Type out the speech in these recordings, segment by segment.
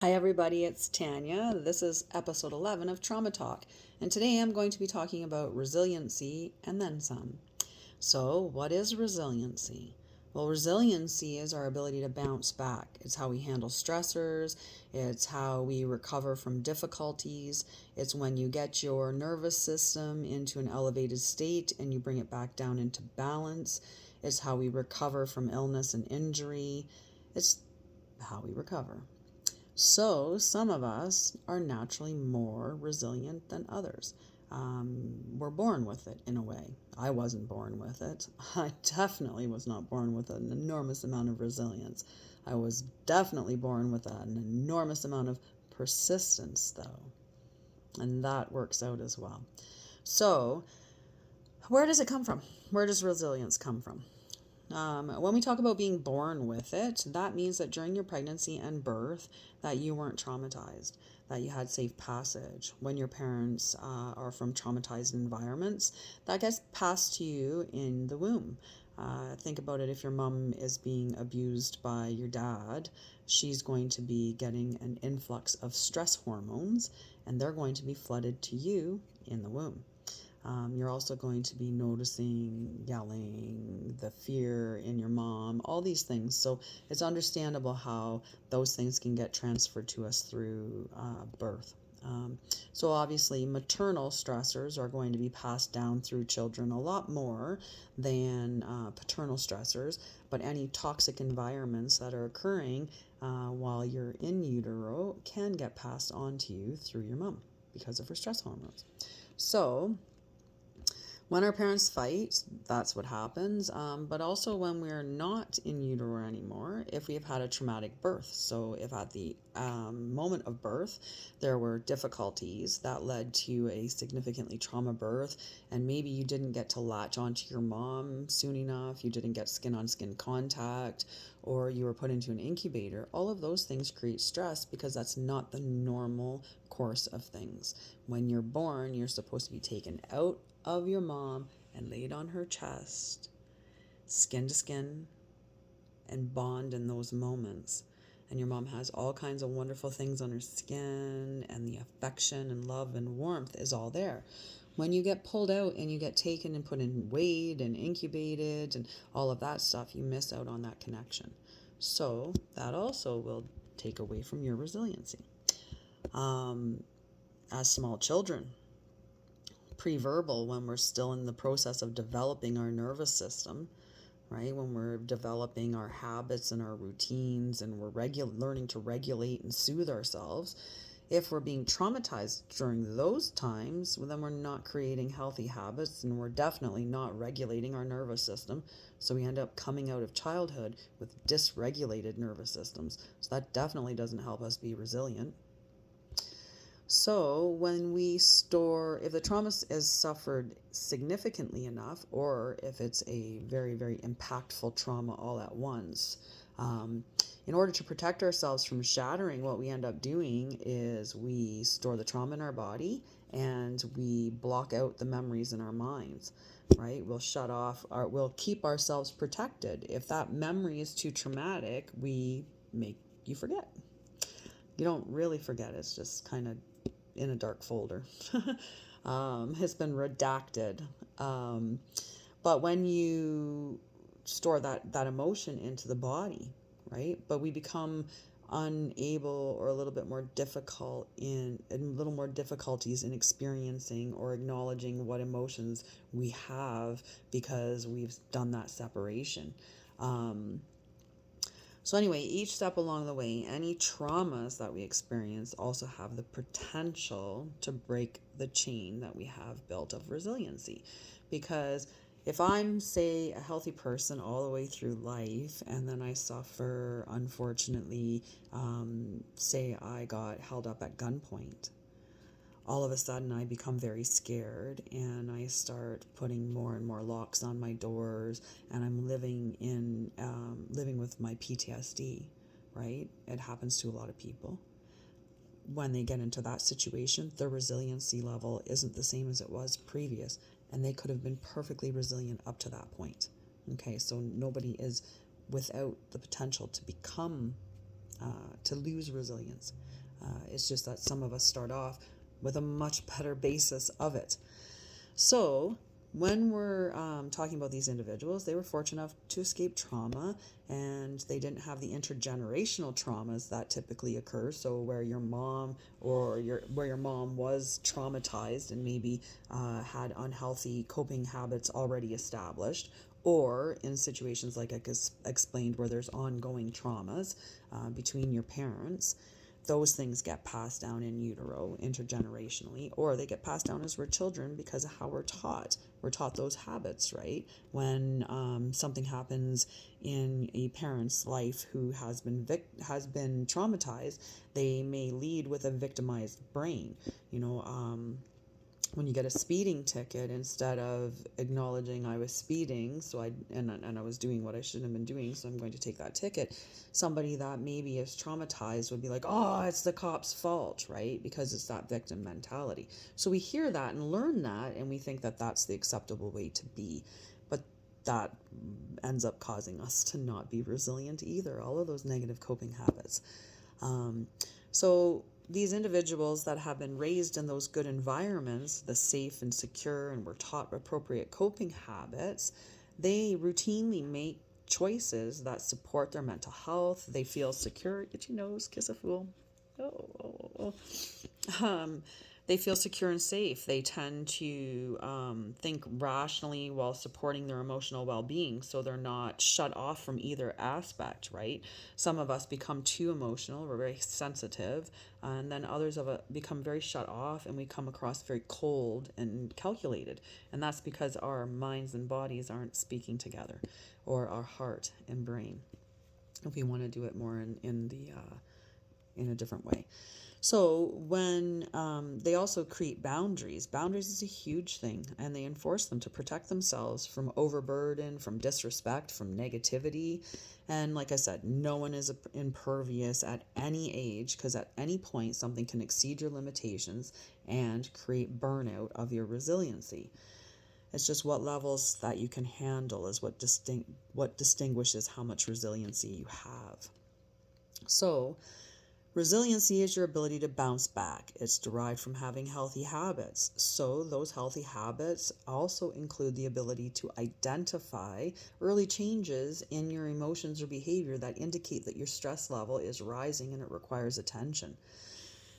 Hi, everybody, it's Tanya. This is episode 11 of Trauma Talk, and today I'm going to be talking about resiliency and then some. So, what is resiliency? Well, resiliency is our ability to bounce back. It's how we handle stressors, it's how we recover from difficulties. It's when you get your nervous system into an elevated state and you bring it back down into balance. It's how we recover from illness and injury. It's how we recover. So, some of us are naturally more resilient than others. We're born with it in a way. I wasn't born with it. I definitely was not born with an enormous amount of resilience. I was definitely born with an enormous amount of persistence, though, and that works out as well. So, where does it come from? Where does resilience come from? When we talk about being born with it, that means that during your pregnancy and birth, that you weren't traumatized, that you had safe passage. When your parents are from traumatized environments, that gets passed to you in the womb. Think about it. If your mom is being abused by your dad, she's going to be getting an influx of stress hormones, and they're going to be flooded to you in the womb. You're also going to be noticing yelling, the fear in your mom, all these things. So it's understandable how those things can get transferred to us through birth. So obviously, maternal stressors are going to be passed down through children a lot more than paternal stressors, but any toxic environments that are occurring while you're in utero can get passed on to you through your mom because of her stress hormones. So, when our parents fight, that's what happens. But also when we're not in utero anymore, if we've had a traumatic birth. So if at the moment of birth, there were difficulties that led to a significantly trauma birth, and maybe you didn't get to latch onto your mom soon enough, you didn't get skin on skin contact, or you were put into an incubator, all of those things create stress because that's not the normal course of things. When you're born, you're supposed to be taken out of your mom and laid on her chest, skin to skin, and bond in those moments. And your mom has all kinds of wonderful things on her skin, and the affection and love and warmth is all there. When you get pulled out and you get taken and put in weighed and incubated and all of that stuff, you miss out on that connection. So that also will take away from your resiliency. As small children, pre-verbal, when we're still in the process of developing our nervous system, right? When we're developing our habits and our routines and we're learning to regulate and soothe ourselves, if we're being traumatized during those times, well, then we're not creating healthy habits and we're definitely not regulating our nervous system. So we end up coming out of childhood with dysregulated nervous systems. So that definitely doesn't help us be resilient. So, when we store, if the trauma is suffered significantly enough, or if it's a very, very impactful trauma all at once, um, in order to protect ourselves from shattering, what we end up doing is we store the trauma in our body and we block out the memories in our minds, right? We'll shut off, we'll keep ourselves protected. If that memory is too traumatic, we make you forget. You don't really forget, it's just kind of in a dark folder. Has been redacted. But when you store that emotion into the body, right? But we become unable or a little bit more difficult a little more difficulties in experiencing or acknowledging what emotions we have because we've done that separation. So anyway, each step along the way, any traumas that we experience also have the potential to break the chain that we have built of resiliency. Because if I'm, say, a healthy person all the way through life, and then I suffer, unfortunately, say I got held up at gunpoint, all of a sudden I become very scared and I start putting more and more locks on my doors, and I'm living with my PTSD, right? It happens to a lot of people. When they get into that situation, their resiliency level isn't the same as it was previous, and they could have been perfectly resilient up to that point. Okay, so nobody is without the potential to become to lose resilience. It's just that some of us start off with a much better basis of it. So, when we're talking about these individuals, they were fortunate enough to escape trauma, and they didn't have the intergenerational traumas that typically occur. So, where your mom where your mom was traumatized and maybe had unhealthy coping habits already established, or in situations like I explained where there's ongoing traumas between your parents, those things get passed down in utero intergenerationally, or they get passed down as we're children because of how we're taught. We're taught those habits, right? When something happens in a parent's life who has been traumatized, they may lead with a victimized brain. When you get a speeding ticket, instead of acknowledging I was speeding, and I was doing what I shouldn't have been doing, so I'm going to take that ticket, somebody that maybe is traumatized would be like, oh, it's the cop's fault, right? Because it's that victim mentality. So we hear that and learn that, and we think that that's the acceptable way to be. But that ends up causing us to not be resilient either, all of those negative coping habits. So these individuals that have been raised in those good environments, the safe and secure, and were taught appropriate coping habits, they routinely make choices that support their mental health. They feel secure. Get your nose, kiss a fool. They feel secure and safe. They tend to think rationally while supporting their emotional well-being, so they're not shut off from either aspect, right? Some of us become too emotional, we're very sensitive, and then others of us become very shut off, and we come across very cold and calculated. And that's because our minds and bodies aren't speaking together, or our heart and brain, if we want to do it more in a different way. So when they also create boundaries is a huge thing, and they enforce them to protect themselves from overburden, from disrespect, from negativity. And like I said, no one is impervious at any age, because at any point something can exceed your limitations and create burnout of your resiliency. It's just what levels that you can handle is what distinguishes how much resiliency you have. So resiliency is your ability to bounce back. It's derived from having healthy habits. So those healthy habits also include the ability to identify early changes in your emotions or behavior that indicate that your stress level is rising and it requires attention.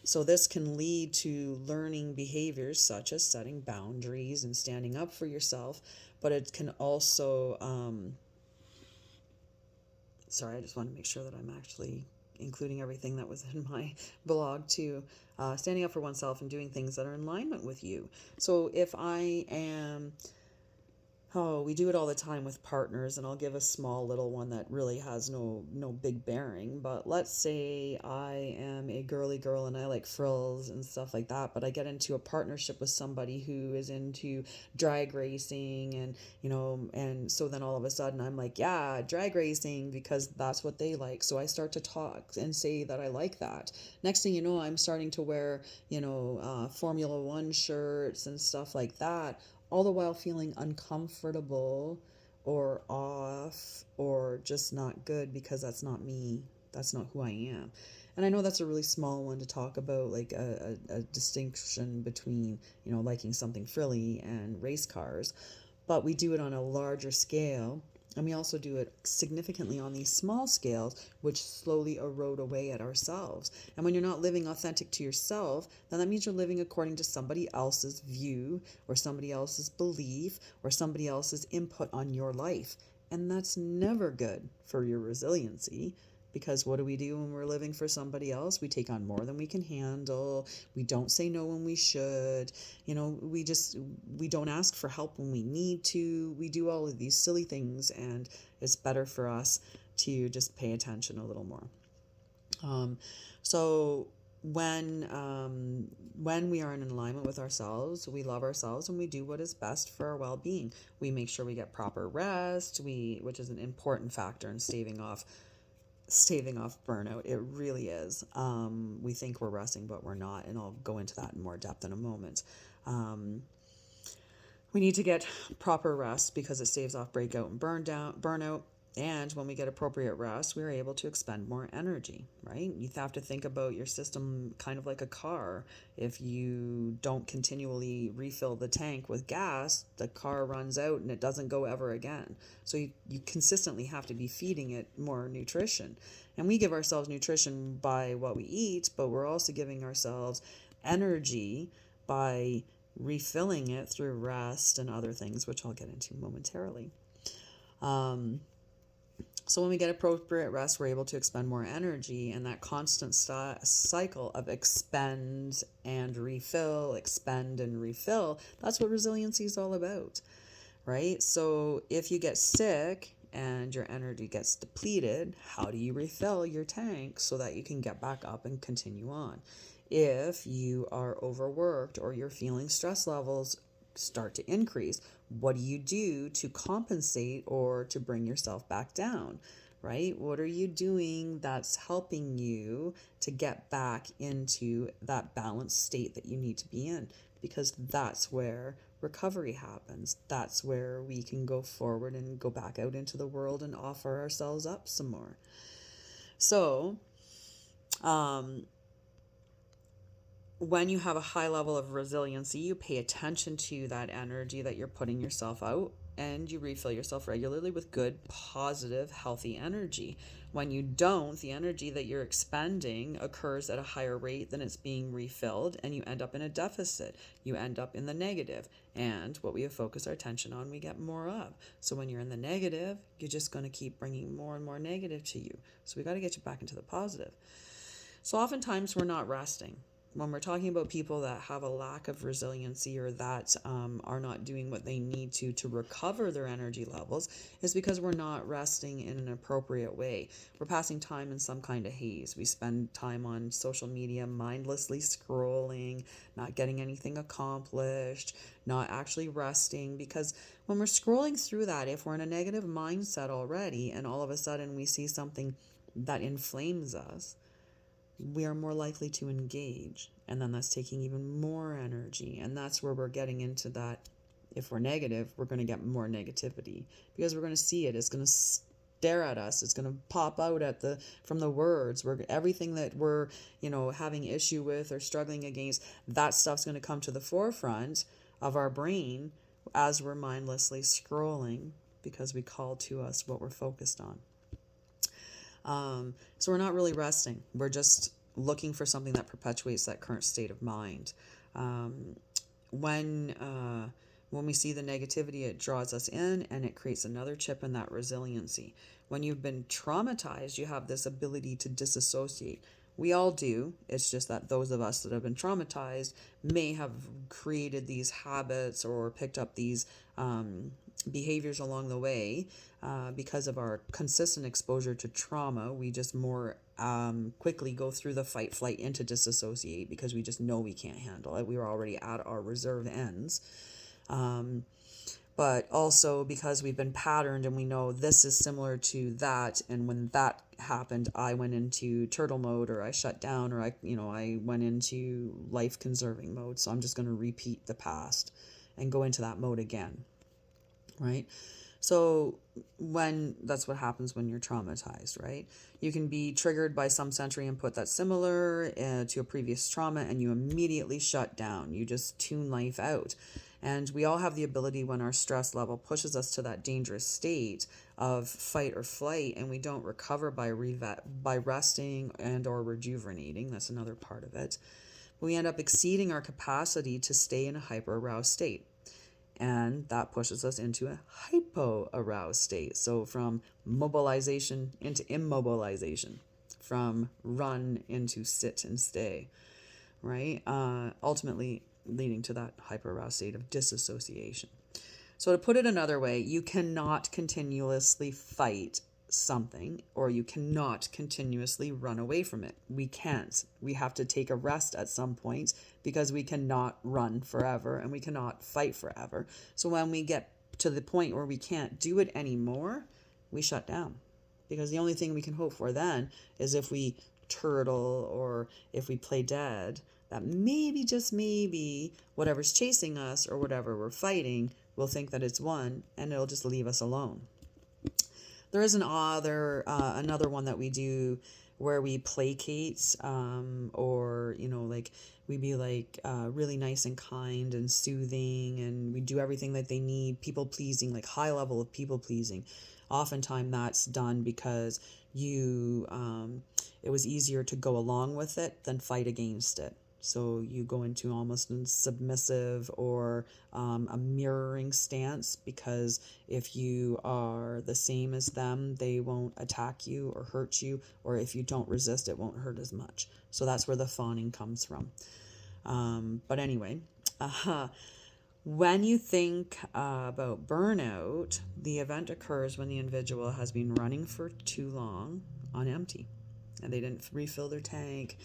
So this can lead to learning behaviors such as setting boundaries and standing up for yourself, but it can also, I just want to make sure that I'm actually including everything that was in my blog too. Standing up for oneself and doing things that are in alignment with you. So if I am, we do it all the time with partners, and I'll give a small little one that really has no big bearing. But let's say I am a girly girl and I like frills and stuff like that, but I get into a partnership with somebody who is into drag racing, and so then all of a sudden I'm like, yeah, drag racing, because that's what they like. So I start to talk and say that I like that. Next thing you know, I'm starting to wear, Formula One shirts and stuff like that, all the while feeling uncomfortable or off or just not good, because that's not me. That's not who I am. And I know that's a really small one to talk about, like a distinction between, liking something frilly and race cars. But we do it on a larger scale. And we also do it significantly on these small scales, which slowly erode away at ourselves. And when you're not living authentic to yourself, then that means you're living according to somebody else's view or somebody else's belief or somebody else's input on your life. And that's never good for your resiliency. Because what do we do when we're living for somebody else? We take on more than we can handle. We don't say no when we should. We don't ask for help when we need to. We do all of these silly things, and it's better for us to just pay attention a little more. So when we are in alignment with ourselves, we love ourselves and we do what is best for our well-being. We make sure we get proper rest, which is an important factor in staving off burnout. It really is. We think we're resting, but we're not, and I'll go into that in more depth in a moment. We need to get proper rest because it staves off breakout and burnout. And when we get appropriate rest, we're able to expend more energy, right? You have to think about your system kind of like a car. If you don't continually refill the tank with gas, the car runs out and it doesn't go ever again. So you consistently have to be feeding it more nutrition. And we give ourselves nutrition by what we eat, but we're also giving ourselves energy by refilling it through rest and other things, which I'll get into momentarily. So when we get appropriate rest, we're able to expend more energy, and that constant cycle of expend and refill, expend and refill, that's what resiliency is all about, right? So if you get sick and your energy gets depleted, how do you refill your tank so that you can get back up and continue on? If you are overworked or you're feeling stress levels start to increase, what do you do to compensate or to bring yourself back down, right? What are you doing that's helping you to get back into that balanced state that you need to be in? Because that's where recovery happens. That's where we can go forward and go back out into the world and offer ourselves up some more. So, when you have a high level of resiliency, you pay attention to that energy that you're putting yourself out, and you refill yourself regularly with good, positive, healthy energy. When you don't, the energy that you're expending occurs at a higher rate than it's being refilled, and you end up in a deficit. You end up in the negative. And what we have focused our attention on, we get more of. So when you're in the negative, you're just going to keep bringing more and more negative to you. So we got to get you back into the positive. So oftentimes we're not resting. When we're talking about people that have a lack of resiliency or that are not doing what they need to recover their energy levels, is because we're not resting in an appropriate way. We're passing time in some kind of haze. We spend time on social media mindlessly scrolling, not getting anything accomplished, not actually resting, because when we're scrolling through that, if we're in a negative mindset already and all of a sudden we see something that inflames us, we are more likely to engage, and then that's taking even more energy, and that's where we're getting into that. If we're negative, we're going to get more negativity because we're going to see it. It's going to stare at us. It's going to pop out at from the words. Everything that we're having issue with or struggling against, that stuff's going to come to the forefront of our brain as we're mindlessly scrolling, because we call to us what we're focused on. So we're not really resting. We're just looking for something that perpetuates that current state of mind. When we see the negativity, it draws us in and it creates another chip in that resiliency. When you've been traumatized, you have this ability to disassociate. We all do. It's just that those of us that have been traumatized may have created these habits or picked up these behaviors along the way because of our consistent exposure to trauma. We just more quickly go through the fight, flight into disassociate because we just know we can't handle it. We were already at our reserve ends. But also because we've been patterned and we know this is similar to that, and when that happened, I went into turtle mode, or I shut down, or I went into life conserving mode. So I'm just going to repeat the past and go into that mode again, right? So that's what happens when you're traumatized, right? You can be triggered by some sensory input that's similar to a previous trauma, and you immediately shut down. You just tune life out. And we all have the ability, when our stress level pushes us to that dangerous state of fight or flight, and we don't recover by resting and or rejuvenating. That's another part of it. We end up exceeding our capacity to stay in a hyper-aroused state. And that pushes us into a hypo-aroused state. So from mobilization into immobilization, from run into sit and stay, right? Ultimately leading to that hyper-aroused state of disassociation. So to put it another way, you cannot continuously fight something, or you cannot continuously run away from it. We can't. We have to take a rest at some point, because we cannot run forever and we cannot fight forever. So when we get to the point where we can't do it anymore, we shut down, because the only thing we can hope for then is if we turtle or if we play dead, that maybe, just maybe, whatever's chasing us or whatever we're fighting will think that it's won, and it'll just leave us alone. There is another one that we do where we placate, or like we be like really nice and kind and soothing, and we do everything that they need. People pleasing, like high level of people pleasing. Oftentimes that's done because you it was easier to go along with it than fight against it. So you go into almost a submissive or a mirroring stance, because if you are the same as them, they won't attack you or hurt you, or if you don't resist, it won't hurt as much. So that's where the fawning comes from. But anyway, when you think about burnout, the event occurs when the individual has been running for too long on empty and they didn't refill their tank.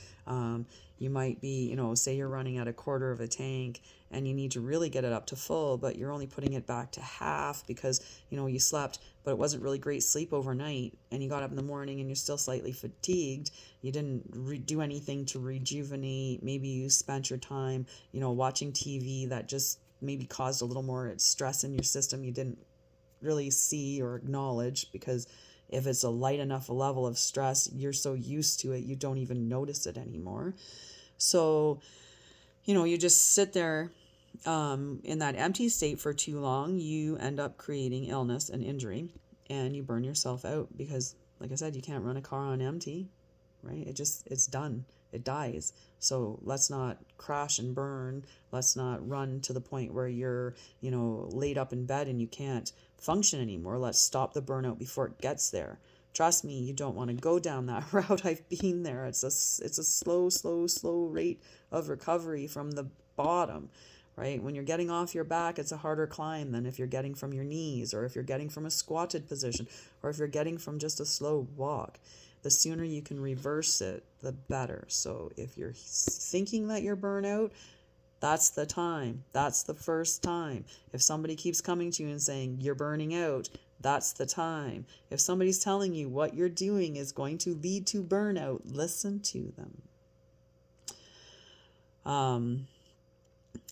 You might be, say you're running at a quarter of a tank and you need to really get it up to full, but you're only putting it back to half because, you slept, but it wasn't really great sleep overnight, and you got up in the morning and you're still slightly fatigued. You didn't do anything to rejuvenate. Maybe you spent your time, watching TV that just maybe caused a little more stress in your system you didn't really see or acknowledge, because if it's a light enough level of stress, you're so used to it, you don't even notice it anymore. So, you just sit there in that empty state for too long, you end up creating illness and injury, and you burn yourself out because, like I said, you can't run a car on empty, right? It's done. It dies. So let's not crash and burn. Let's not run to the point where you're, laid up in bed and you can't function anymore. Let's stop the burnout before it gets there. Trust me, you don't want to go down that route. I've been there. It's a slow rate of recovery from the bottom, right? When you're getting off your back, it's a harder climb than if you're getting from your knees, or if you're getting from a squatted position, or if you're getting from just a slow walk. The sooner you can reverse it, the better. So if you're thinking that you're burnout, that's the time. That's the first time. If somebody keeps coming to you and saying you're burning out, that's the time. If somebody's telling you what you're doing is going to lead to burnout, listen to them.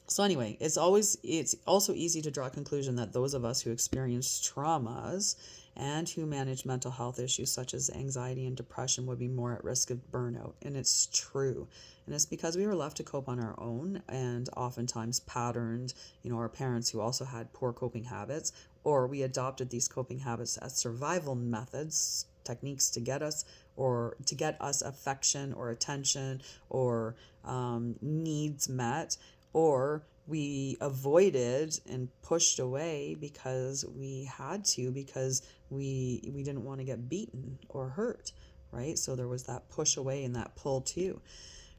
So anyway, it's also easy to draw a conclusion that those of us who experience traumas and who manage mental health issues such as anxiety and depression would be more at risk of burnout. And it's true. And it's because we were left to cope on our own, and oftentimes patterned, our parents who also had poor coping habits, or we adopted these coping habits as survival methods, techniques to get us affection or attention or needs met, or we avoided and pushed away because we had to, because we didn't want to get beaten or hurt, right? So there was that push away and that pull too,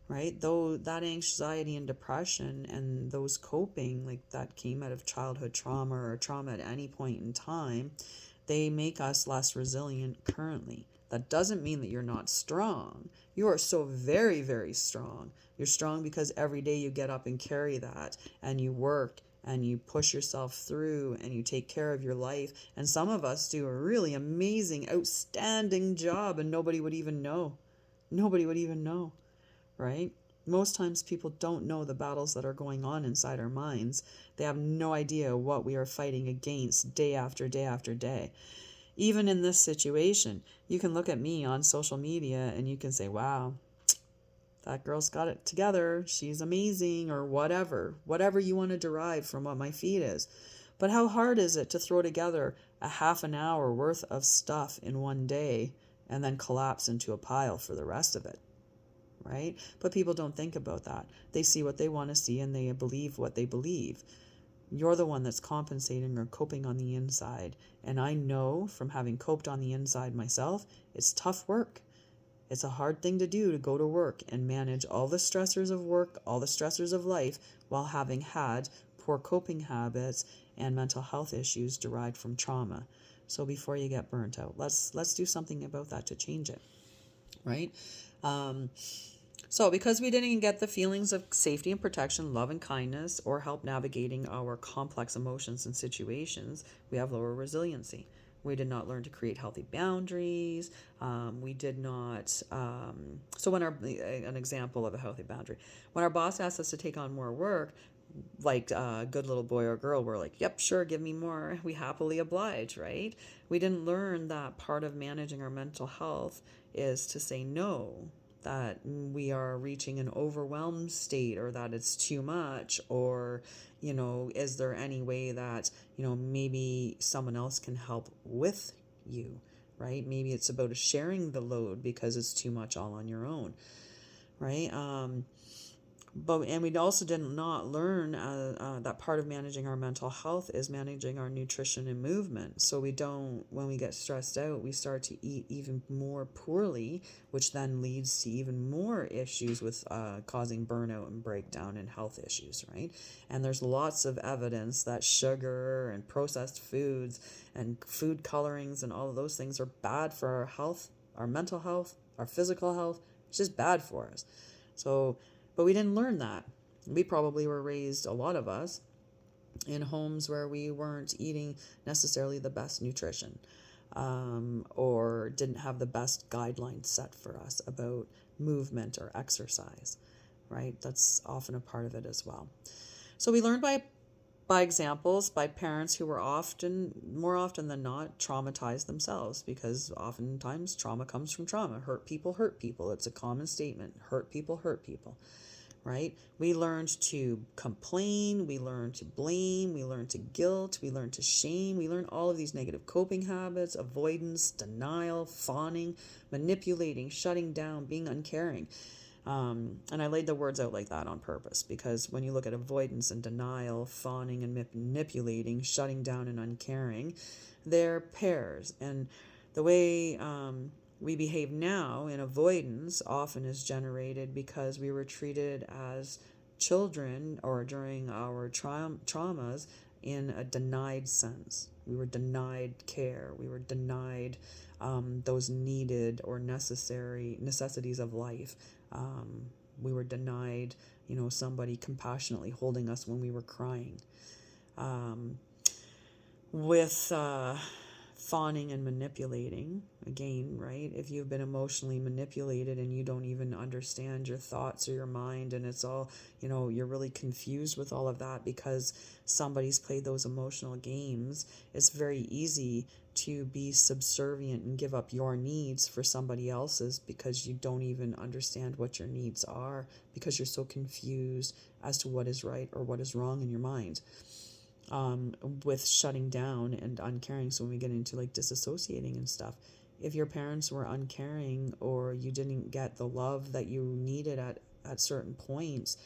right? Though that anxiety and depression and those coping, like that came out of childhood trauma or trauma at any point in time, they make us less resilient currently. That doesn't mean that you're not strong. You are so very, very strong. You're strong because every day you get up and carry that, and you work and you push yourself through and you take care of your life. And some of us do a really amazing, outstanding job and nobody would even know. Nobody would even know, right? Most times people don't know the battles that are going on inside our minds. They have no idea what we are fighting against day after day after day. Even in this situation, you can look at me on social media and you can say, wow, that girl's got it together. She's amazing, or whatever you want to derive from what my feed is. But how hard is it to throw together a half an hour worth of stuff in one day and then collapse into a pile for the rest of it? Right? But people don't think about that. They see what they want to see and they believe what they believe. You're the one that's compensating or coping on the inside. And I know from having coped on the inside myself, it's tough work. It's a hard thing to do, to go to work and manage all the stressors of work, all the stressors of life, while having had poor coping habits and mental health issues derived from trauma. So before you get burnt out, let's do something about that to change it, right? So because we didn't get the feelings of safety and protection, love and kindness, or help navigating our complex emotions and situations, we have lower resiliency. We did not learn to create healthy boundaries. We did not. So an example of a healthy boundary, when our boss asks us to take on more work, like a good little boy or girl, we're like, yep, sure, give me more. We happily oblige, right? We didn't learn that part of managing our mental health is to say no, that we are reaching an overwhelmed state, or that it's too much, or, is there any way that, maybe someone else can help with you, right? Maybe it's about sharing the load because it's too much all on your own, right? And we also did not learn that part of managing our mental health is managing our nutrition and movement. So when we get stressed out, we start to eat even more poorly, which then leads to even more issues with causing burnout and breakdown and health issues, right? And there's lots of evidence that sugar and processed foods and food colorings and all of those things are bad for our health, our mental health, our physical health. It's just bad for us. But we didn't learn that. We probably were raised, a lot of us, in homes where we weren't eating necessarily the best nutrition, or didn't have the best guidelines set for us about movement or exercise, right? That's often a part of it as well. So we learned by examples, by parents who were more often than not, traumatized themselves, because oftentimes trauma comes from trauma. Hurt people hurt people. It's a common statement. Hurt people hurt people, right? We learned to complain. We learned to blame. We learned to guilt. We learned to shame. We learned all of these negative coping habits: avoidance, denial, fawning, manipulating, shutting down, being uncaring. And I laid the words out like that on purpose, because when you look at avoidance and denial, fawning and manipulating, shutting down and uncaring, they're pairs. And the way we behave now in avoidance often is generated because we were treated as children, or during our traumas, in a denied sense. We were denied care. We were denied those needed or necessities of life. We were denied, somebody compassionately holding us when we were crying. With fawning and manipulating, again, right? If you've been emotionally manipulated and you don't even understand your thoughts or your mind, and it's all, you're really confused with all of that because somebody's played those emotional games, it's very easy to be subservient and give up your needs for somebody else's, because you don't even understand what your needs are, because you're so confused as to what is right or what is wrong in your mind. With shutting down and uncaring. So when we get into like disassociating and stuff, if your parents were uncaring, or you didn't get the love that you needed at certain points,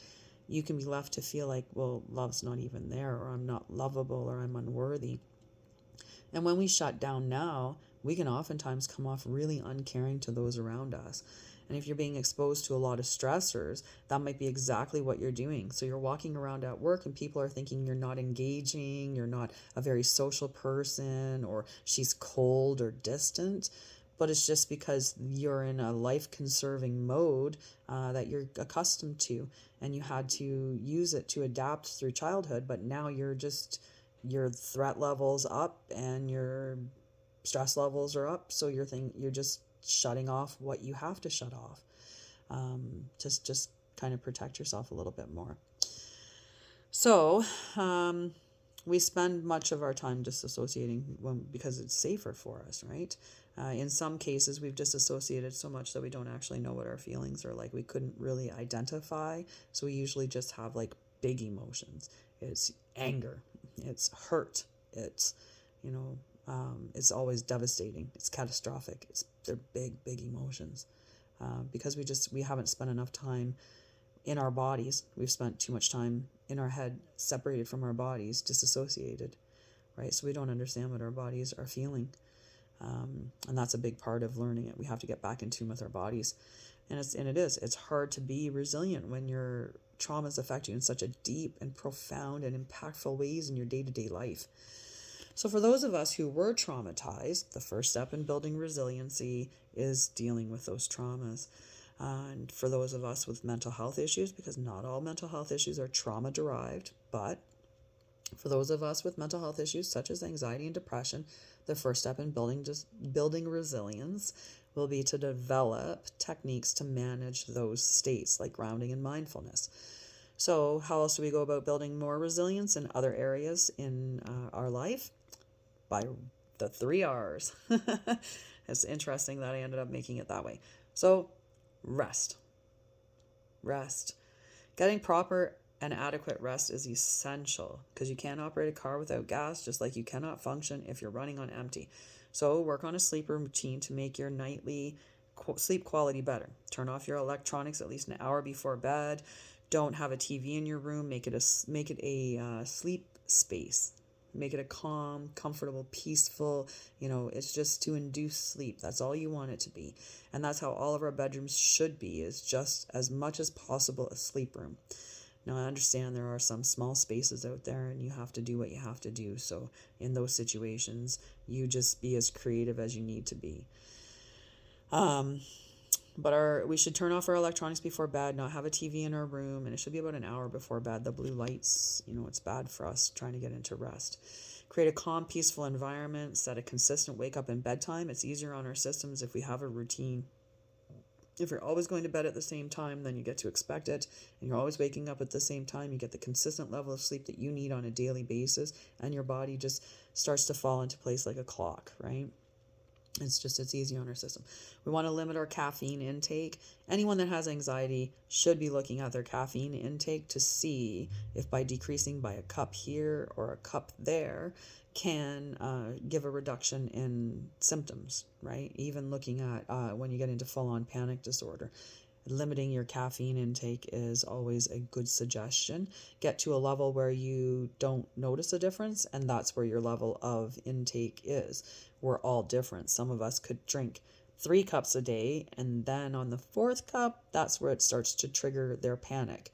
you can be left to feel like, well, love's not even there, or I'm not lovable, or I'm unworthy. And when we shut down now, we can oftentimes come off really uncaring to those around us. And if you're being exposed to a lot of stressors, that might be exactly what you're doing. So you're walking around at work and people are thinking you're not engaging, you're not a very social person, or she's cold or distant. But it's just because you're in a life-conserving mode that you're accustomed to, and you had to use it to adapt through childhood. But now your threat level's up and your stress levels are up, so you're just shutting off what you have to shut off, just kind of protect yourself a little bit more. So we spend much of our time disassociating because it's safer for us, right? In some cases, we've disassociated so much that we don't actually know what our feelings are like. We couldn't really identify, so we usually just have like big emotions. It's anger, it's hurt, it's it's always devastating, it's catastrophic. They're big emotions, because we haven't spent enough time in our bodies. We've spent too much time in our head, separated from our bodies, disassociated, right? So we don't understand what our bodies are feeling, and that's a big part of learning it. We have to get back in tune with our bodies, and it's hard to be resilient when your traumas affect you in such a deep and profound and impactful ways in your day-to-day life. So for those of us who were traumatized, the first step in building resiliency is dealing with those traumas. And for those of us with mental health issues, because not all mental health issues are trauma-derived, but for those of us with mental health issues such as anxiety and depression, the first step in building resilience will be to develop techniques to manage those states, like grounding and mindfulness. So how else do we go about building more resilience in other areas in our life? By the 3 R's. It's interesting that I ended up making it that way. So rest. Rest. Getting proper and adequate rest is essential because you can't operate a car without gas, just like you cannot function if you're running on empty. So work on a sleep routine to make your nightly sleep quality better. Turn off your electronics at least an hour before bed. Don't have a TV in your room. Make it a sleep space. Make it a calm, comfortable, peaceful, it's just to induce sleep. That's all you want it to be. And that's how all of our bedrooms should be, is just as much as possible a sleep room. Now, I understand there are some small spaces out there and you have to do what you have to do. So in those situations, you just be as creative as you need to be. But we should turn off our electronics before bed, not have a TV in our room, and it should be about an hour before bed. The blue lights, it's bad for us trying to get into rest. Create a calm, peaceful environment. Set a consistent wake up and bedtime. It's easier on our systems if we have a routine. If you're always going to bed at the same time, then you get to expect it, and you're always waking up at the same time. You get the consistent level of sleep that you need on a daily basis, and your body just starts to fall into place like a clock, right? It's easy on our system. We want to limit our caffeine intake. Anyone that has anxiety should be looking at their caffeine intake to see if by decreasing by a cup here or a cup there can give a reduction in symptoms, right? Even looking at when you get into full-on panic disorder. Limiting your caffeine intake is always a good suggestion. Get to a level where you don't notice a difference, and that's where your level of intake is. We're all different. Some of us could drink 3 cups a day, and then on the 4th cup, that's where it starts to trigger their panic.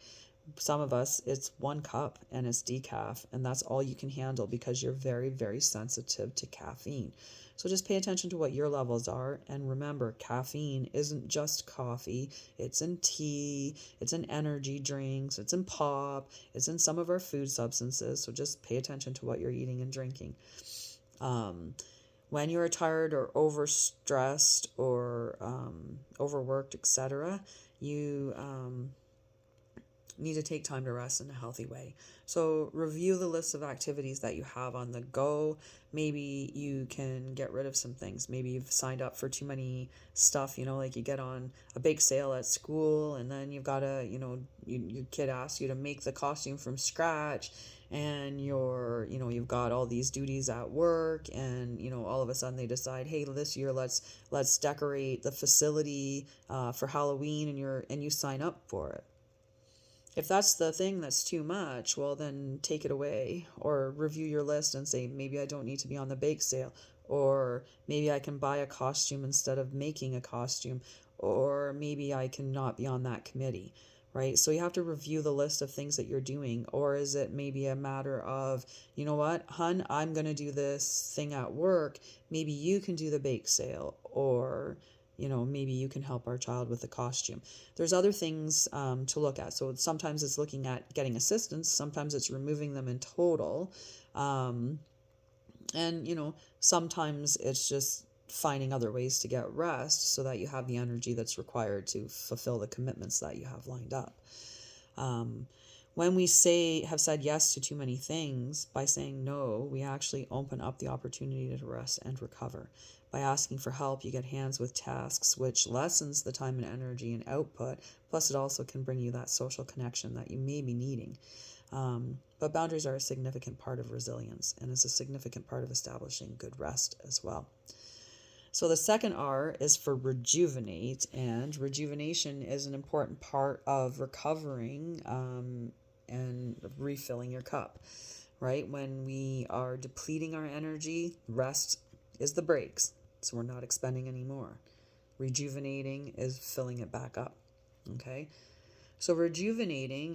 Some of us, it's 1 cup and it's decaf, and that's all you can handle because you're very, very sensitive to caffeine. So just pay attention to what your levels are. And remember, caffeine isn't just coffee. It's in tea, it's in energy drinks, it's in pop, it's in some of our food substances. So just pay attention to what you're eating and drinking. When you're tired or overstressed or overworked, etc., you need to take time to rest in a healthy way. So review the list of activities that you have on the go. Maybe you can get rid of some things. Maybe you've signed up for too many stuff, like you get on a bake sale at school, and then you've got to, your kid asks you to make the costume from scratch, and you've got all these duties at work, and all of a sudden they decide, hey, this year let's decorate the facility for Halloween, and you sign up for it. If that's the thing that's too much, well, then take it away, or review your list and say, maybe I don't need to be on the bake sale, or maybe I can buy a costume instead of making a costume, or maybe I can not be on that committee, right? So you have to review the list of things that you're doing. Or is it maybe a matter of, you know what, hun, I'm going to do this thing at work. Maybe you can do the bake sale, or maybe you can help our child with the costume. There's other things to look at. So sometimes it's looking at getting assistance. Sometimes it's removing them in total. And, sometimes it's just finding other ways to get rest so that you have the energy that's required to fulfill the commitments that you have lined up. When we have said yes to too many things, by saying no, we actually open up the opportunity to rest and recover. By asking for help, you get hands with tasks, which lessens the time and energy and output. Plus, it also can bring you that social connection that you may be needing. But boundaries are a significant part of resilience, and is a significant part of establishing good rest as well. So the second R is for rejuvenate, and rejuvenation is an important part of recovering and refilling your cup, right? When we are depleting our energy, rest is the brakes. So we're not expending any more. Rejuvenating is filling it back up. Okay. So rejuvenating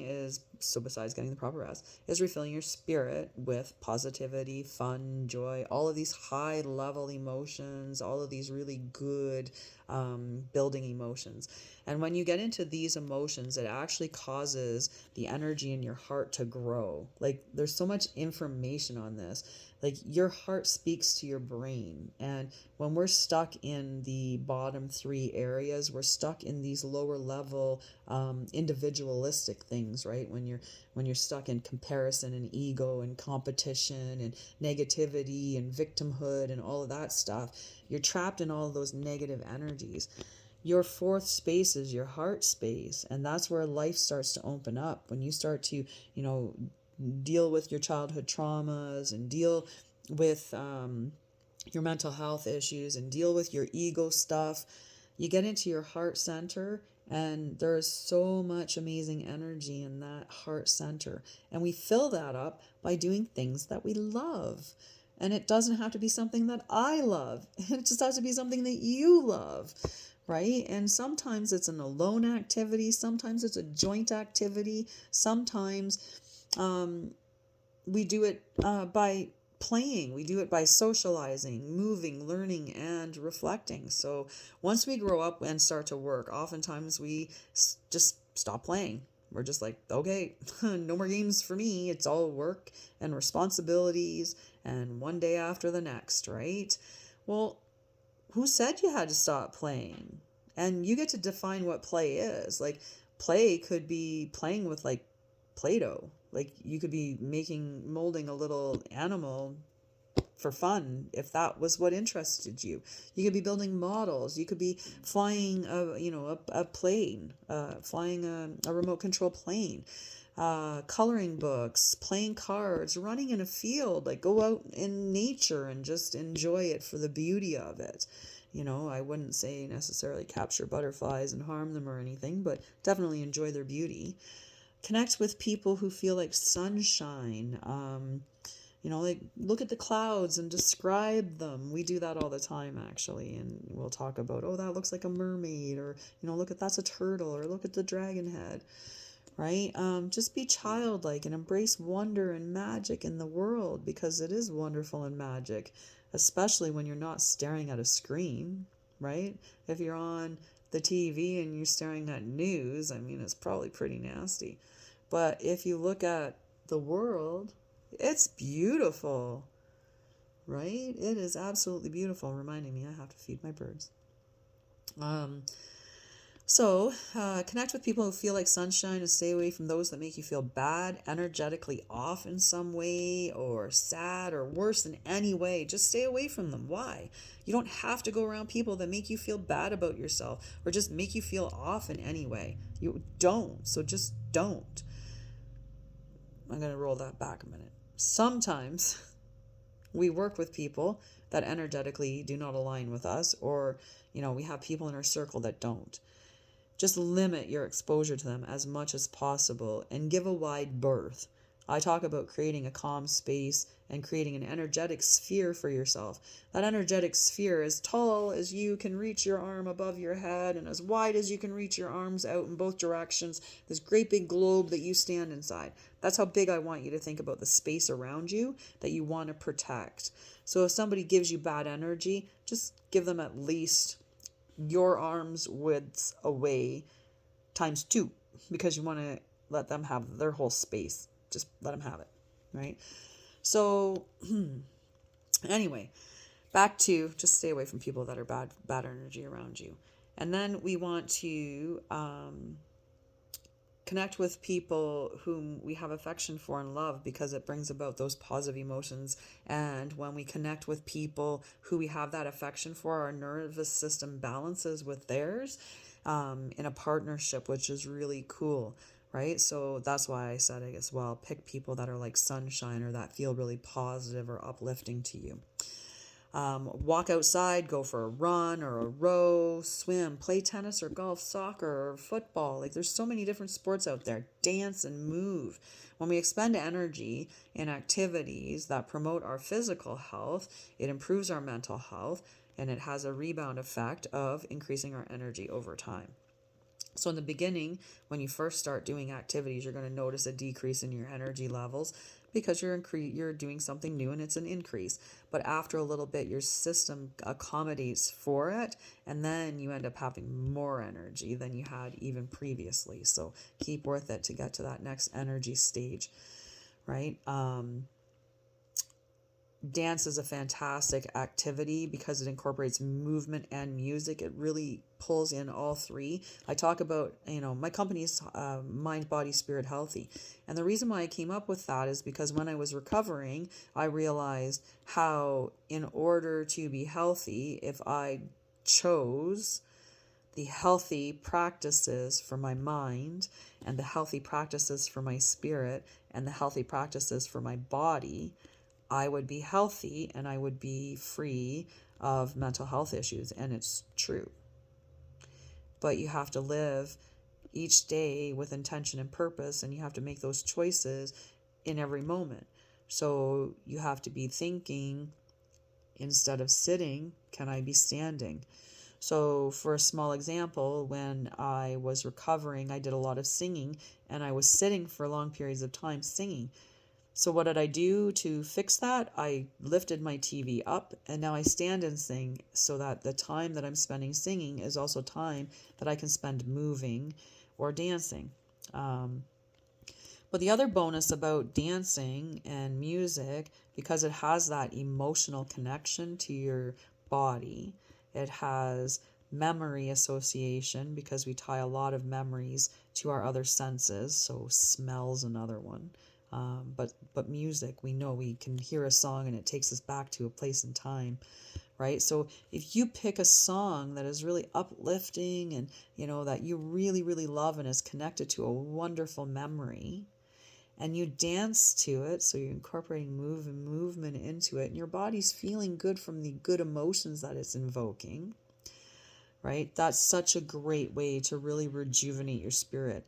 besides getting the proper rest, is refilling your spirit with positivity, fun, joy, all of these high level emotions, all of these really good building emotions. And when you get into these emotions, it actually causes the energy in your heart to grow. Like, there's so much information on this. Like, your heart speaks to your brain. And when we're stuck in the bottom three areas, we're stuck in these lower level individualistic things, right? When you're stuck in comparison and ego and competition and negativity and victimhood and all of that stuff, you're trapped in all of those negative energies. Your fourth space is your heart space, and that's where life starts to open up. When you start to, deal with your childhood traumas and deal with your mental health issues and deal with your ego stuff, you get into your heart center, and there's so much amazing energy in that heart center. And we fill that up by doing things that we love. And it doesn't have to be something that I love. It just has to be something that you love, right? And sometimes it's an alone activity. Sometimes it's a joint activity. Sometimes we do it by playing. We do it by socializing, moving, learning, and reflecting. So once we grow up and start to work, oftentimes we just stop playing. We're just like, okay, no more games for me. It's all work and responsibilities and one day after the next, right? Well, who said you had to stop playing? And you get to define what play is. Like, play could be playing with like Play-Doh. Like, you could be molding a little animal for fun if that was what interested you. You could be building models. You could be flying a plane, flying a remote control plane, coloring books, playing cards, running in a field. Like, go out in nature and just enjoy it for the beauty of it. I wouldn't say necessarily capture butterflies and harm them or anything, but definitely enjoy their beauty. Connect with people who feel like sunshine. Like, look at the clouds and describe them. We do that all the time, actually, and we'll talk about, oh, that looks like a mermaid, or look at, that's a turtle, or look at the dragon head, right? Just be childlike and embrace wonder and magic in the world, because it is wonderful and magic, especially when you're not staring at a screen, right? If you're on the TV and you're staring at news, it's probably pretty nasty. But if you look at the world, it's beautiful, right? It is absolutely beautiful. Reminding me I have to feed my birds. So connect with people who feel like sunshine and stay away from those that make you feel bad, energetically off in some way, or sad, or worse in any way. Just stay away from them. Why? You don't have to go around people that make you feel bad about yourself or just make you feel off in any way. You don't. So just don't. I'm going to roll that back a minute. Sometimes we work with people that energetically do not align with us, or, we have people in our circle that don't. Just limit your exposure to them as much as possible and give a wide berth. I talk about creating a calm space and creating an energetic sphere for yourself. That energetic sphere, as tall as you can reach your arm above your head and as wide as you can reach your arms out in both directions, this great big globe that you stand inside. That's how big I want you to think about the space around you that you want to protect. So if somebody gives you bad energy, just give them at least your arm's width away times 2, because you want to let them have their whole space. Just let them have it, right? So anyway, back to just stay away from people that are bad energy around you. And then we want to connect with people whom we have affection for and love, because it brings about those positive emotions. And when we connect with people who we have that affection for, our nervous system balances with theirs in a partnership, which is really cool, right? So that's why I said it as well. Pick people that are like sunshine or that feel really positive or uplifting to you. Walk outside, go for a run or a row, swim, play tennis or golf, soccer or football. Like, there's so many different sports out there. Dance and move. When we expend energy in activities that promote our physical health, it improves our mental health, and it has a rebound effect of increasing our energy over time. So in the beginning, when you first start doing activities, you're going to notice a decrease in your energy levels. because you're doing something new and it's an increase. But after a little bit, your system accommodates for it, and then you end up having more energy than you had even previously. So keep with it to get to that next energy stage, right? Dance is a fantastic activity because it incorporates movement and music. It really pulls in all three. I talk about, my company's Mind, Body, Spirit, Healthy. And the reason why I came up with that is because when I was recovering, I realized how, in order to be healthy, if I chose the healthy practices for my mind and the healthy practices for my spirit and the healthy practices for my body, I would be healthy and I would be free of mental health issues. And it's true. But you have to live each day with intention and purpose, and you have to make those choices in every moment. So you have to be thinking, instead of sitting, can I be standing? So for a small example, when I was recovering, I did a lot of singing, and I was sitting for long periods of time singing. So what did I do to fix that? I lifted my TV up, and now I stand and sing, so that the time that I'm spending singing is also time that I can spend moving or dancing. But the other bonus about dancing and music, because it has that emotional connection to your body, it has memory association, because we tie a lot of memories to our other senses. So smell's another one. But music, we know we can hear a song and it takes us back to a place and time, right? So if you pick a song that is really uplifting and, that you really, really love and is connected to a wonderful memory, and you dance to it, so you're incorporating movement into it, and your body's feeling good from the good emotions that it's invoking, right? That's such a great way to really rejuvenate your spirit.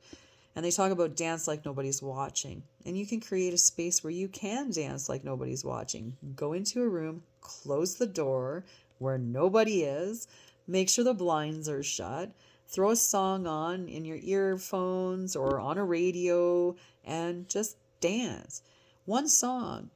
And they talk about dance like nobody's watching. And you can create a space where you can dance like nobody's watching. Go into a room, close the door where nobody is, make sure the blinds are shut, throw a song on in your earphones or on a radio, and just dance. One song,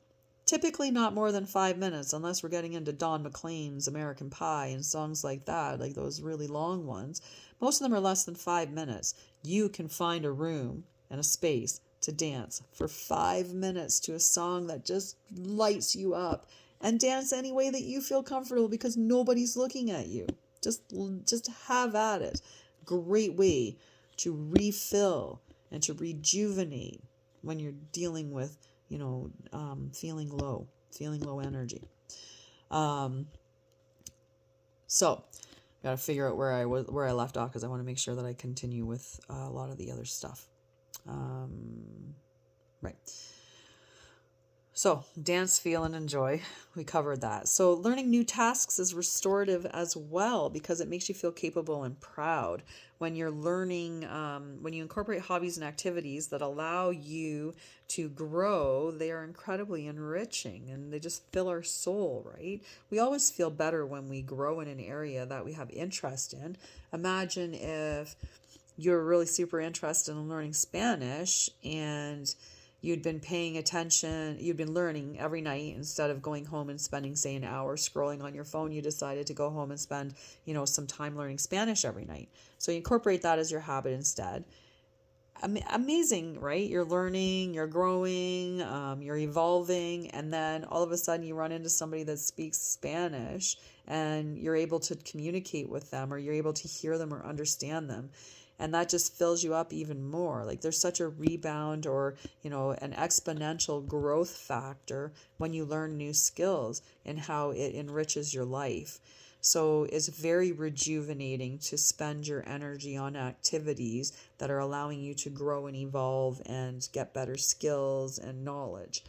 typically not more than 5 minutes, unless we're getting into Don McLean's American Pie and songs like that, like those really long ones. Most of them are less than 5 minutes. You can find a room and a space to dance for 5 minutes to a song that just lights you up, and dance any way that you feel comfortable, because nobody's looking at you. Just have at it. Great way to refill and to rejuvenate when you're dealing with, feeling low energy. So got to figure out where I left off, because I want to make sure that I continue with a lot of the other stuff. Right. So dance, feel, and enjoy. We covered that. So learning new tasks is restorative as well, because it makes you feel capable and proud. When you're learning, when you incorporate hobbies and activities that allow you to grow, they are incredibly enriching, and they just fill our soul, right? We always feel better when we grow in an area that we have interest in. Imagine if you're really super interested in learning Spanish, and you'd been paying attention, you'd been learning every night. Instead of going home and spending, say, an hour scrolling on your phone, you decided to go home and spend, some time learning Spanish every night. So you incorporate that as your habit instead. Amazing, right? You're learning, you're growing, you're evolving, and then all of a sudden you run into somebody that speaks Spanish, and you're able to communicate with them, or you're able to hear them or understand them. And that just fills you up even more. Like, there's such a rebound, or, an exponential growth factor when you learn new skills, and how it enriches your life. So it's very rejuvenating to spend your energy on activities that are allowing you to grow and evolve and get better skills and knowledge.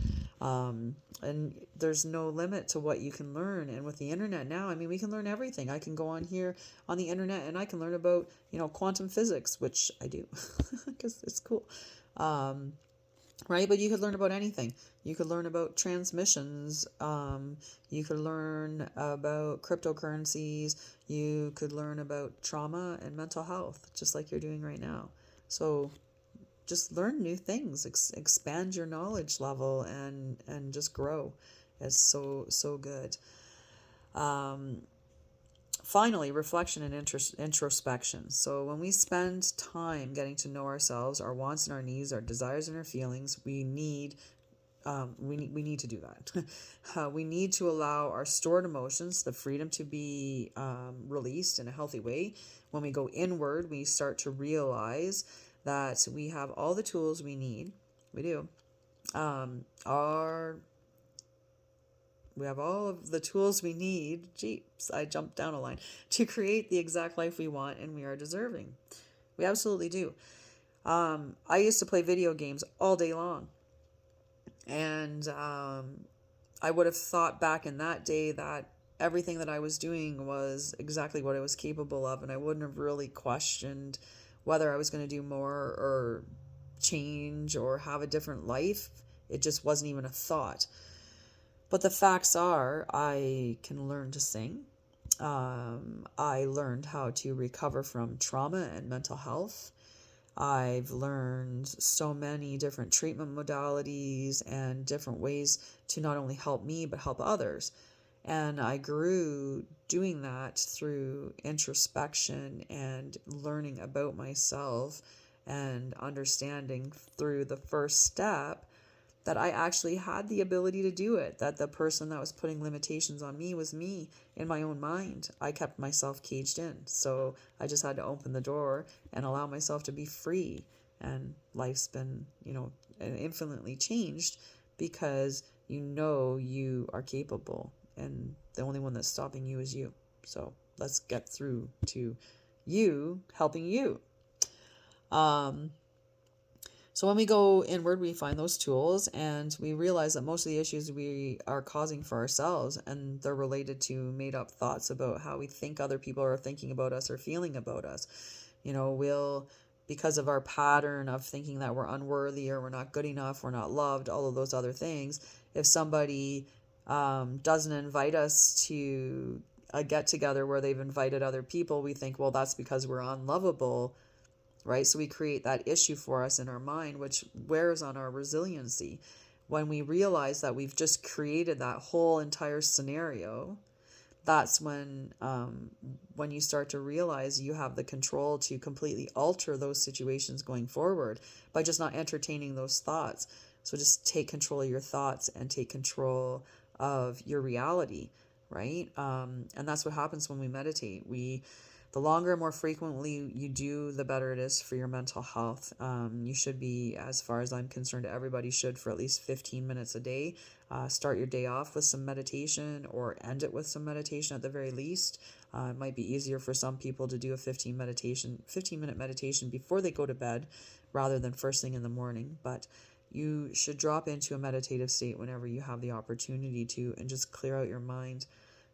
And there's no limit to what you can learn. And with the internet now, we can learn everything. I can go on here on the internet and I can learn about, quantum physics, which I do because it's cool. Right? But you could learn about anything. You could learn about transmissions. You could learn about cryptocurrencies. You could learn about trauma and mental health, just like you're doing right now. So just learn new things, expand your knowledge level, and just grow. It's so good. Um, Finally, reflection and introspection. So when we spend time getting to know ourselves, our wants and our needs, our desires and our feelings, we need to do that. We need to allow our stored emotions the freedom to be released in a healthy way. When we go inward, we start to realize that we have all the tools we need. We do. Our We have all of the tools we need. Jeeps, I jumped down a line. To create the exact life we want and we are deserving. We absolutely do. I used to play video games all day long. And I would have thought back in that day that everything that I was doing was exactly what I was capable of. And I wouldn't have really questioned whether I was going to do more or change or have a different life. It just wasn't even a thought. But the facts are, I can learn to sing. I learned how to recover from trauma and mental health. I've learned so many different treatment modalities and different ways to not only help me, but help others. And I grew doing that through introspection and learning about myself and understanding through the first step that I actually had the ability to do it, that the person that was putting limitations on me was me in my own mind. I kept myself caged in. So I just had to open the door and allow myself to be free. And life's been, infinitely changed because you are capable and the only one that's stopping you is you. So let's get through to you helping you. So when we go inward, we find those tools and we realize that most of the issues we are causing for ourselves, and they're related to made up thoughts about how we think other people are thinking about us or feeling about us. Because of our pattern of thinking that we're unworthy or we're not good enough, we're not loved, all of those other things. If somebody doesn't invite us to a get together where they've invited other people, we think, well, that's because we're unlovable. Right? So we create that issue for us in our mind, which wears on our resiliency. When we realize that we've just created that whole entire scenario, that's when you start to realize you have the control to completely alter those situations going forward by just not entertaining those thoughts. So just take control of your thoughts and take control of your reality, right? And that's what happens when we meditate. The longer and more frequently you do, the better it is for your mental health. You should be, as far as I'm concerned, everybody should for at least 15 minutes a day. Start your day off with some meditation or end it with some meditation at the very least. It might be easier for some people to do a 15-minute meditation before they go to bed rather than first thing in the morning. But you should drop into a meditative state whenever you have the opportunity to and just clear out your mind.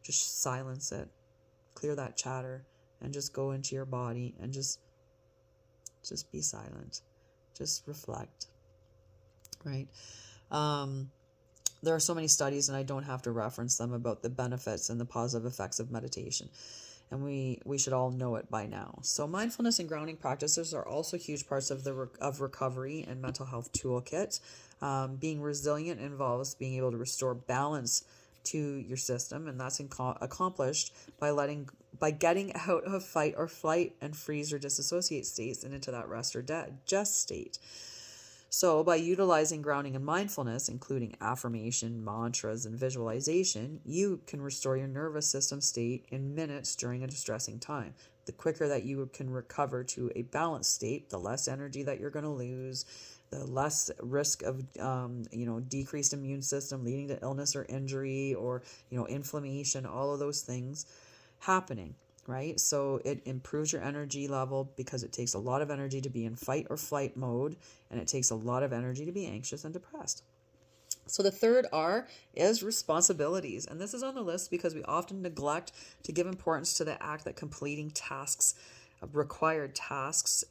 Just silence it. Clear that chatter. And just go into your body and just be silent. Just reflect, right? There are so many studies, and I don't have to reference them, about the benefits and the positive effects of meditation. And we should all know it by now. So mindfulness and grounding practices are also huge parts of of recovery and mental health toolkit. Being resilient involves being able to restore balance to your system, and that's accomplished by getting out of fight or flight and freeze or disassociate states and into that rest or digest state. So by utilizing grounding and mindfulness, including affirmation, mantras, and visualization, you can restore your nervous system state in minutes during a distressing time. The quicker that you can recover to a balanced state, the less energy that you're going to lose, the less risk of decreased immune system leading to illness or injury or inflammation, all of those things happening, right? So it improves your energy level because it takes a lot of energy to be in fight or flight mode, and it takes a lot of energy to be anxious and depressed. So the third R is responsibilities, and this is on the list because we often neglect to give importance to the act that completing tasks, required tasks,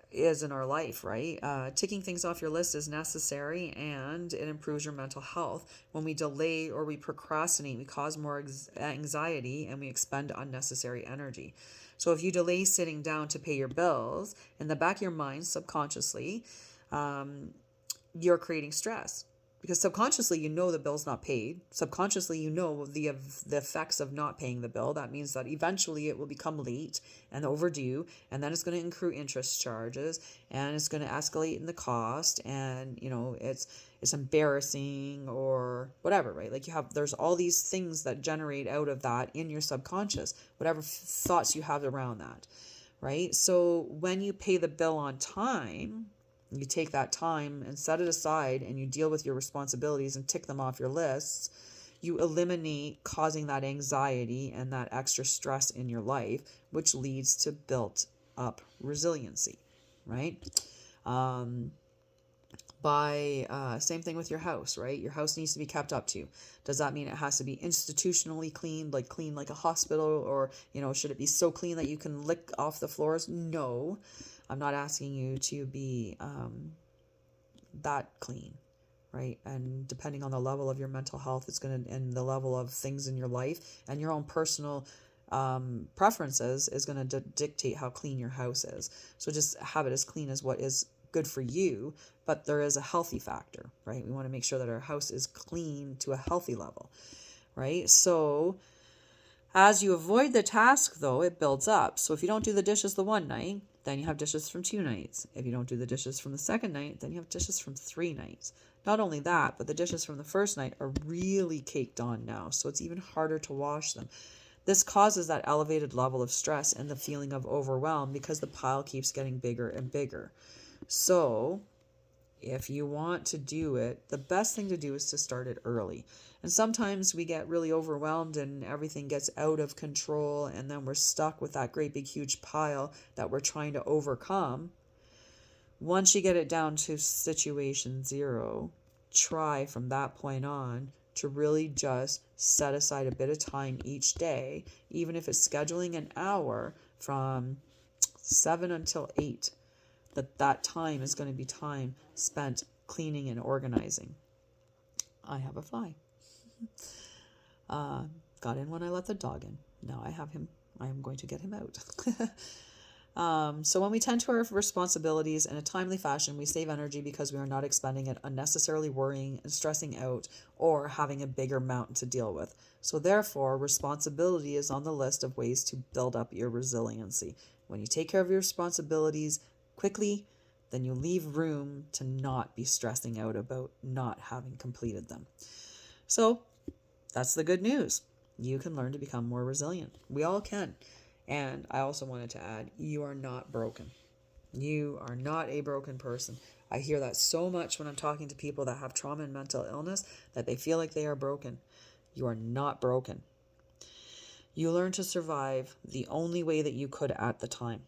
is in our life, right? Ticking things off your list is necessary, and it improves your mental health. When we delay or we procrastinate, we cause more anxiety and we expend unnecessary energy. So if you delay sitting down to pay your bills, in the back of your mind, subconsciously, you're creating stress. Because subconsciously, you know the bill's not paid. Subconsciously, you know the effects of not paying the bill. That means that eventually it will become late and overdue, and then it's going to accrue interest charges, and it's going to escalate in the cost, and it's embarrassing or whatever, right? Like there's all these things that generate out of that in your subconscious, whatever thoughts you have around that, right? So when you pay the bill on time, you take that time and set it aside and you deal with your responsibilities and tick them off your lists, you eliminate causing that anxiety and that extra stress in your life, which leads to built up resiliency, right? Same thing with your house, right? Your house needs to be kept up to. Does that mean it has to be institutionally cleaned, like clean like a hospital, or should it be so clean that you can lick off the floors? No, I'm not asking you to be that clean, right? And depending on the level of your mental health, it's going to, and the level of things in your life and your own personal preferences is going to dictate how clean your house is. So just have it as clean as what is good for you, but there is a healthy factor, right? We want to make sure that our house is clean to a healthy level, right? So as you avoid the task, though, it builds up. So if you don't do the dishes the one night, then you have dishes from 2 nights. If you don't do the dishes from the second night, then you have dishes from 3 nights. Not only that, but the dishes from the first night are really caked on now, so it's even harder to wash them. This causes that elevated level of stress and the feeling of overwhelm because the pile keeps getting bigger and bigger. So if you want to do it, the best thing to do is to start it early. And sometimes we get really overwhelmed and everything gets out of control, and then we're stuck with that great big huge pile that we're trying to overcome. Once you get it down to situation 0, try from that point on to really just set aside a bit of time each day, even if it's scheduling an hour from 7 until 8. That time is going to be time spent cleaning and organizing. I have a fly. Got in when I let the dog in. Now I have him. I am going to get him out. So when we tend to our responsibilities in a timely fashion, we save energy because we are not expending it unnecessarily worrying and stressing out or having a bigger mountain to deal with. So therefore, responsibility is on the list of ways to build up your resiliency. When you take care of your responsibilities quickly, then you leave room to not be stressing out about not having completed them. So that's the good news. You can learn to become more resilient. We all can. And I also wanted to add, you are not broken. You are not a broken person. I hear that so much when I'm talking to people that have trauma and mental illness, that they feel like they are broken. You are not broken. You learned to survive the only way that you could at the time.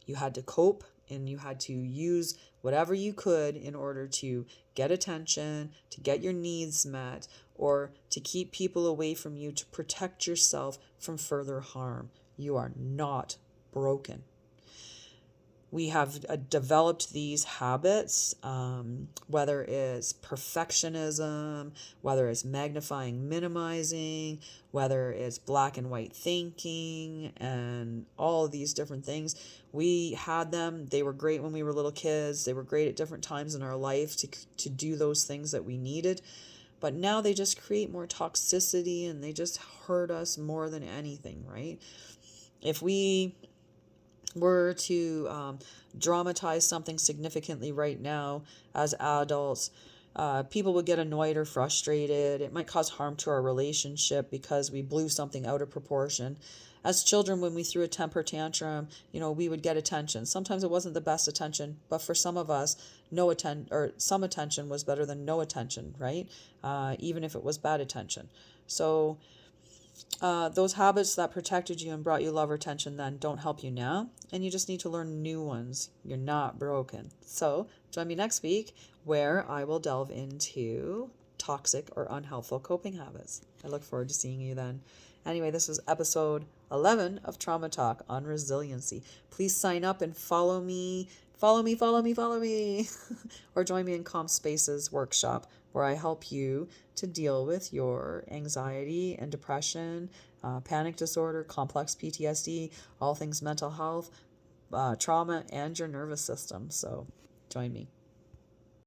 You had to cope, and you had to use whatever you could in order to get attention, to get your needs met, or to keep people away from you, to protect yourself from further harm. You are not broken. We have developed these habits, whether it's perfectionism, whether it's magnifying, minimizing, whether it's black and white thinking, and all of these different things. We had them. They were great when we were little kids. They were great at different times in our life to do those things that we needed. But now they just create more toxicity, and they just hurt us more than anything, right? If we were to dramatize something significantly right now as adults, people would get annoyed or frustrated. It might cause harm to our relationship because we blew something out of proportion. As children, when we threw a temper tantrum, we would get attention. Sometimes it wasn't the best attention, but for some of us, some attention was better than no attention, right? Even if it was bad attention. So those habits that protected you and brought you love or attention then don't help you now, and you just need to learn new ones. You're not broken. So join me next week where I will delve into toxic or unhelpful coping habits. I look forward to seeing you then. Anyway, this was episode 11 of Trauma Talk on resiliency. Please sign up and follow me. follow me, follow me, follow me. Or join me in Calm Spaces workshop, where I help you to deal with your anxiety and depression, panic disorder, complex PTSD, all things mental health, trauma, and your nervous system. So join me.